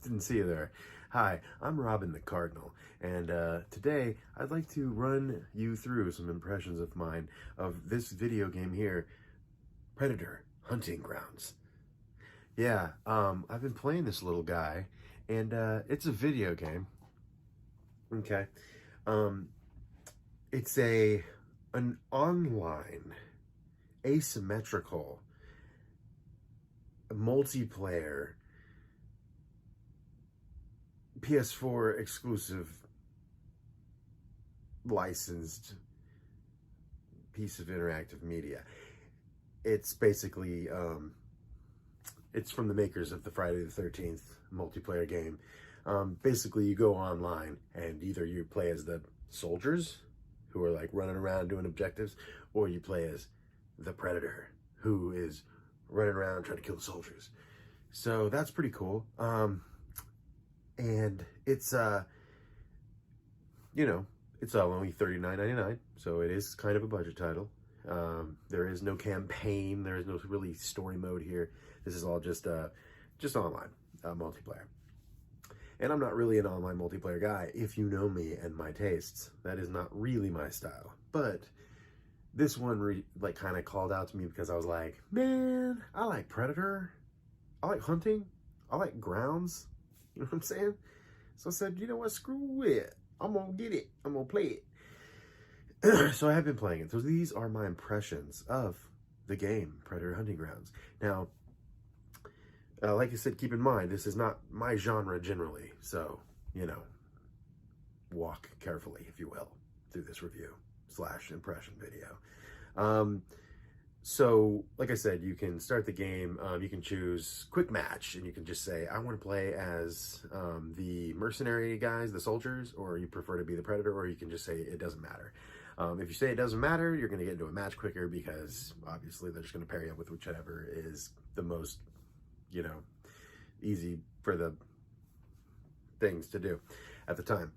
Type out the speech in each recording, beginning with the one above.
Didn't see you there. Hi, I'm Robin the Cardinal, and today I'd like to run you through some impressions of mine of this video game here, Predator Hunting Grounds. Yeah, I've been playing this little guy, and it's a video game. Okay, um, it's an online asymmetrical multiplayer PS4 exclusive licensed piece of interactive media. It's basically it's from the makers of the Friday the 13th multiplayer game. Basically you go online and either you play as the soldiers who are like running around doing objectives, or you play as the Predator who is running around trying to kill the soldiers. So that's pretty cool. And it's it's only $39.99, so it is kind of a budget title. There is no campaign, there is no really story mode here. This is all just online multiplayer. And I'm not really an online multiplayer guy. If you know me and my tastes, that is not really my style. But this one kind of called out to me because I was like, man, I like Predator, I like hunting, I like grounds. You know what I'm saying? So I said, you know what, screw it. I'm going to get it. I'm going to play it. So I have been playing it. So these are my impressions of the game, Predator Hunting Grounds. Now, like I said, keep in mind, this is not my genre generally. So, walk carefully, if you will, through this review / impression video. So, like I said, you can start the game, you can choose quick match, and you can just say, I want to play as the mercenary guys, the soldiers, or you prefer to be the Predator, or you can just say it doesn't matter. If you say it doesn't matter, you're going to get into a match quicker because obviously they're just going to pair you up with whichever is the most, easy for the things to do at the time.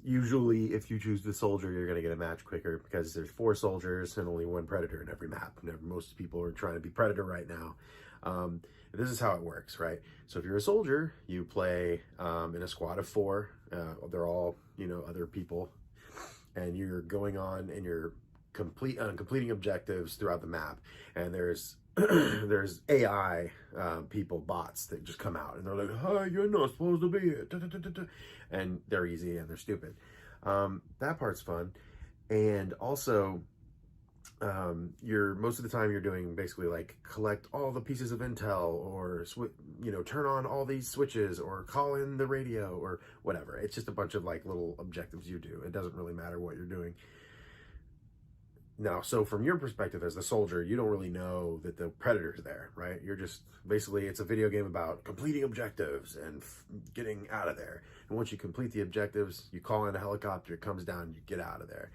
Usually if you choose the soldier, you're going to get a match quicker because there's 4 soldiers and only 1 Predator in every map. Most people are trying to be Predator right now. This is how it works, right? So if you're a soldier, you play in a squad of 4. They're all, other people. And you're going on and you're completing objectives throughout the map. And there's there's AI people, bots that just come out and they're like, "Hi, you're not supposed to be here," and they're easy and they're stupid. That part's fun, and also most of the time you're doing basically like collect all the pieces of intel, or turn on all these switches, or call in the radio, or whatever. It's just a bunch of like little objectives you do. It doesn't really matter what you're doing. Now, so from your perspective as the soldier, you don't really know that the Predator's there, right? You're just, basically, it's a video game about completing objectives and getting out of there. And once you complete the objectives, you call in a helicopter, it comes down, you get out of there.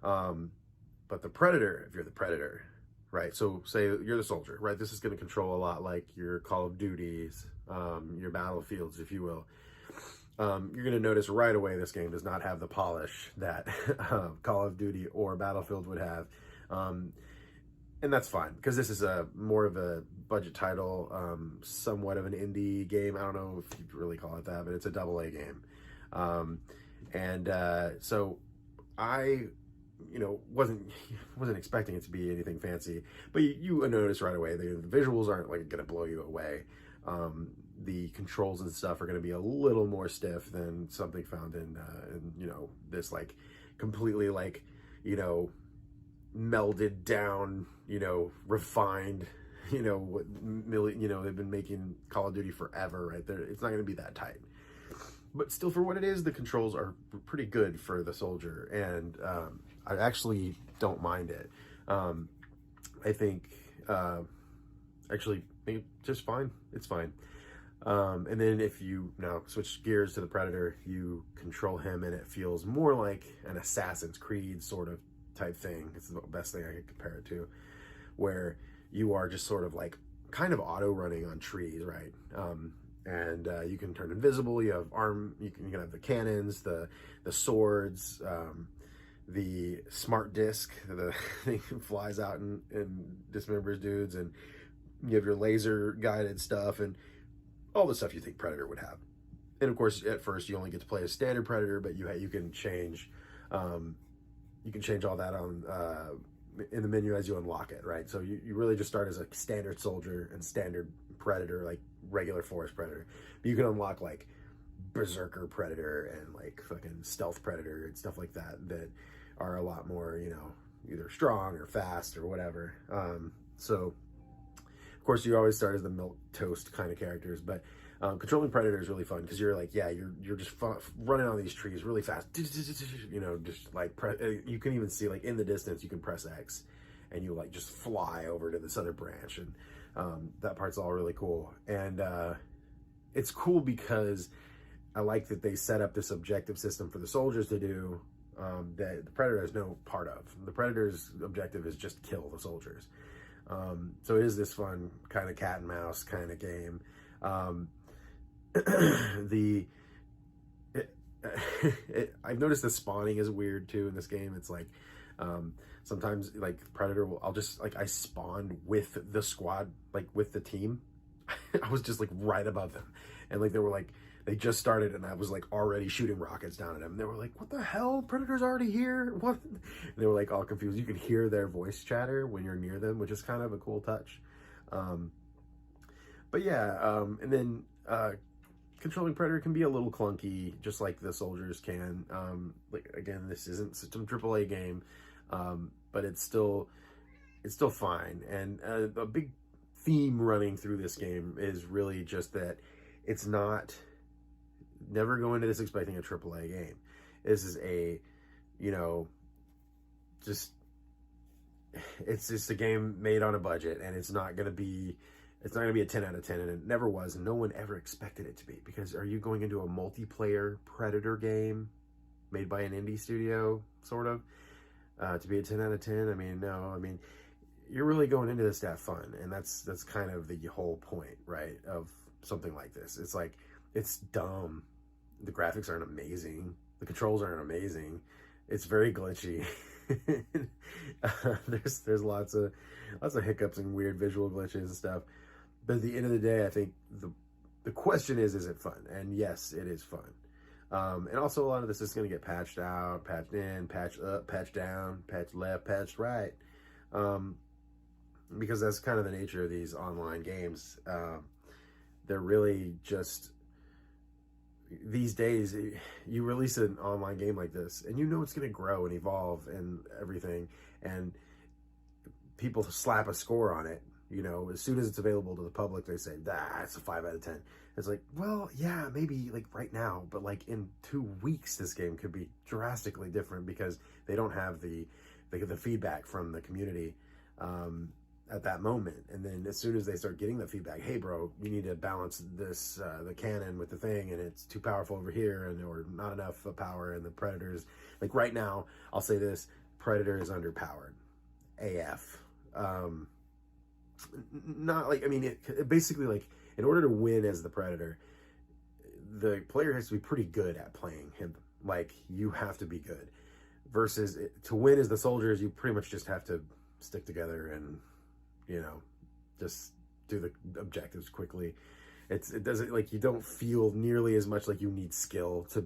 But the Predator, if you're the Predator, right? So say you're the soldier, right? This is going to control a lot like your Call of Duties, your battlefields, if you will. You're going to notice right away this game does not have the polish that Call of Duty or Battlefield would have. And that's fine, because this is more of a budget title, somewhat of an indie game. I don't know if you'd really call it that, but it's a AA game. So I wasn't expecting it to be anything fancy, but you notice right away the visuals aren't like going to blow you away. The controls and stuff are going to be a little more stiff than something found in this like completely like melded down, refined, what they've been making Call of Duty forever, right there. It's not going to be that tight, but still, for what it is, the controls are pretty good for the soldier, and I actually don't mind it. I think actually just fine. It's fine. And then if you now switch gears to the Predator, you control him, and it feels more like an Assassin's Creed sort of type thing. It's the best thing I could compare it to, where you are just sort of like kind of auto running on trees, right? And you can turn invisible. You have you can have the cannons, the swords, the smart disc, the thing flies out and dismembers dudes, and you have your laser guided stuff, and all the stuff you think Predator would have. And of course, at first you only get to play as standard Predator, but you can change all that on in the menu as you unlock it, right? So you really just start as a standard soldier and standard Predator, like regular forest Predator. But you can unlock like Berserker Predator and like fucking Stealth Predator and stuff like that are a lot more, either strong or fast or whatever. So of course you always start as the milk toast kind of characters, but controlling Predator is really fun because you're like, you're just running on these trees really fast, just like you can even see like in the distance you can press X and you like just fly over to this other branch, and that part's all really cool. And it's cool because I like that they set up this objective system for the soldiers to do that the Predator has no part of. The Predator's objective is just kill the soldiers. So it is this fun kind of cat and mouse kind of game. I've noticed the spawning is weird too in this game. It's like sometimes like Predator I spawned with the squad, like with the team. I was just like right above them, and like they just started and I was like already shooting rockets down at them. They were like, what the hell? Predator's already here? What? They were like all confused. You could hear their voice chatter when you're near them, which is kind of a cool touch. But yeah, and then controlling Predator can be a little clunky, just like the soldiers can. Like again, this isn't some AAA game, but it's still fine. And a big theme running through this game is really just that it's never go into this expecting a AAA game. This is it's just a game made on a budget, and it's not going to be a 10 out of 10, and it never was, and no one ever expected it to be, because are you going into a multiplayer Predator game made by an indie studio, sort of, to be a 10 out of 10? I mean, no. I mean, you're really going into this to have fun, and that's kind of the whole point, right, of something like this. It's like, it's dumb. The graphics aren't amazing. The controls aren't amazing. It's very glitchy. There's lots of hiccups and weird visual glitches and stuff. But at the end of the day, I think the question is it fun? And yes, it is fun. And also a lot of this is going to get patched out, patched in, patched up, patched down, patched left, patched right. Because that's kind of the nature of these online games. They're really just, these days, you release an online game like this, and it's going to grow and evolve and everything, and people slap a score on it. As soon as it's available to the public, they say, it's a 5 out of 10. It's like, well, yeah, maybe like right now, but like in 2 weeks, this game could be drastically different because they don't have the feedback from the community at that moment. And then as soon as they start getting the feedback, hey bro, you need to balance this, the cannon with the thing, and it's too powerful over here, or not enough power, and the Predators, like right now, I'll say this, Predator is underpowered. AF. Not like, I mean, it basically, like, in order to win as the Predator, the player has to be pretty good at playing him. Like, you have to be good. Versus, to win as the soldiers, you pretty much just have to stick together and, just do the objectives quickly. It doesn't, like, you don't feel nearly as much like you need skill to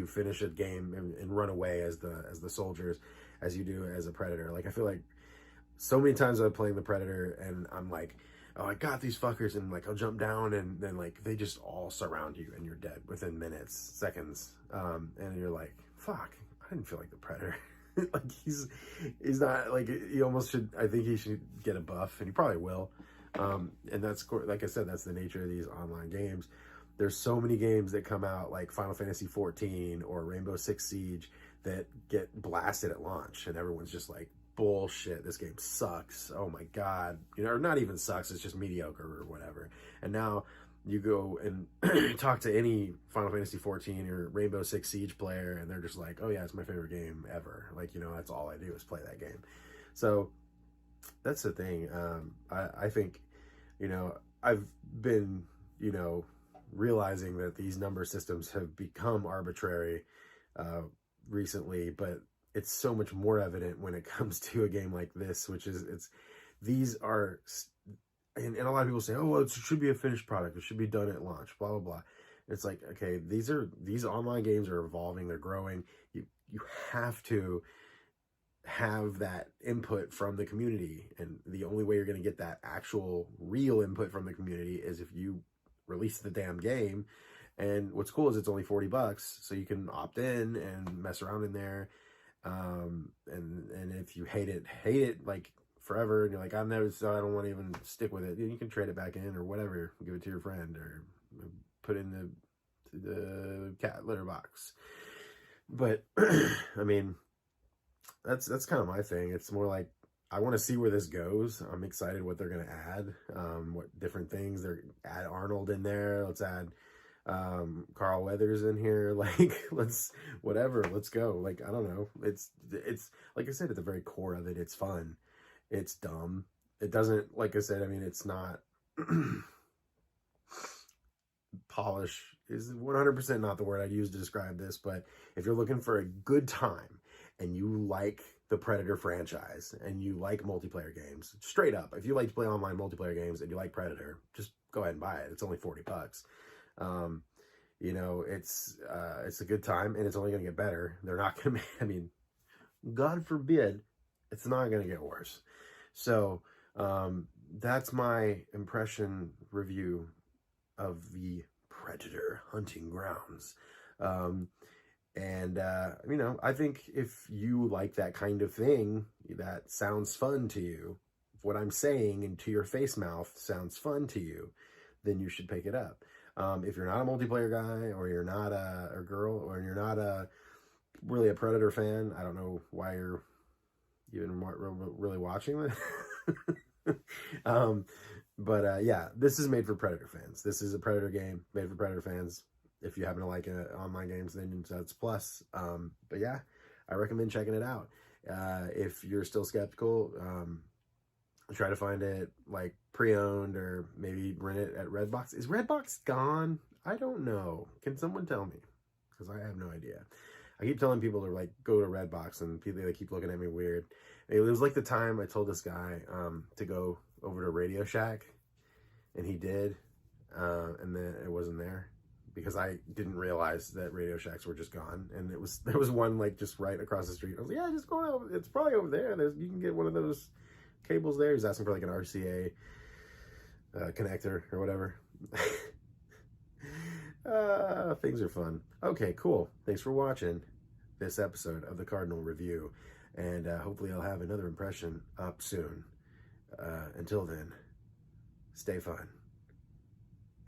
finish a game and run away as the soldiers as you do as a Predator. Like, I feel like so many times I'm playing the Predator and I'm like, oh, I got these fuckers, and like I'll jump down and then like they just all surround you and you're dead within minutes, seconds, and you're like, fuck, I didn't feel like the Predator. Like he's not, like, he almost should, I think he should get a buff, and he probably will. And that's, like I said, that's the nature of these online games. There's so many games that come out like Final Fantasy 14 or Rainbow Six Siege that get blasted at launch, and everyone's just like, bullshit, this game sucks, oh my god, or not even sucks, it's just mediocre or whatever. And now you go and talk to any Final Fantasy 14 or Rainbow Six Siege player, and they're just like, oh yeah, it's my favorite game ever. Like, that's all I do is play that game. So that's the thing. I think, I've been, realizing that these number systems have become arbitrary recently, but it's so much more evident when it comes to a game like this, which is, these are and a lot of people say, oh, well, it should be a finished product. It should be done at launch, blah, blah, blah. It's like, okay, these online games are evolving. They're growing. You have to have that input from the community. And the only way you're going to get that actual real input from the community is if you release the damn game. And what's cool is it's only $40, so you can opt in and mess around in there. And if you hate it like forever, and you're like, I don't want to even stick with it, you can trade it back in or whatever, give it to your friend or put in the cat litter box. But I mean, that's kind of my thing. It's more like, I want to see where this goes. I'm excited what they're going to add, what different things they're add Arnold in there. Let's add Carl Weathers in here. Like, let's go. Like, I don't know. It's like I said, at the very core of it, it's fun. It's dumb. It doesn't, like I said, I mean, it's not polish is 100% not the word I'd use to describe this, but if you're looking for a good time and you like the Predator franchise and you like multiplayer games, straight up, if you like to play online multiplayer games and you like Predator, just go ahead and buy it. It's only $40. You know, it's a good time, and it's only going to get better. They're not going to, I mean, God forbid, it's not going to get worse. So, that's my impression review of the Predator Hunting Grounds. You know, I think if you like that kind of thing, that sounds fun to you, if what I'm saying into your face mouth sounds fun to you, then you should pick it up. If you're not a multiplayer guy, or you're not a girl, or you're not really a Predator fan, I don't know why you're even really watching this. Yeah, this is made for Predator fans. This is a Predator game made for Predator fans. If you happen to like online games, then that's plus. But yeah, I recommend checking it out. If you're still skeptical, try to find it like pre-owned, or maybe rent it at Redbox. Is Redbox gone? I don't know. Can someone tell me? Because I have no idea. I keep telling people to like go to Redbox, and people, they keep looking at me weird. It was like the time I told this guy to go over to Radio Shack, and he did, and then it wasn't there because I didn't realize that Radio Shacks were just gone, and there was one like just right across the street. I was like, yeah, just go over. It's probably over there. You can get one of those cables there. He's asking for like an RCA connector or whatever. Things are fun. Okay, cool. Thanks for watching this episode of the Cardinal Review, and hopefully I'll have another impression up soon. Until then, stay fun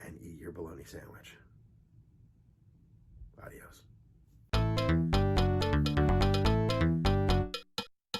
and eat your bologna sandwich. Adios.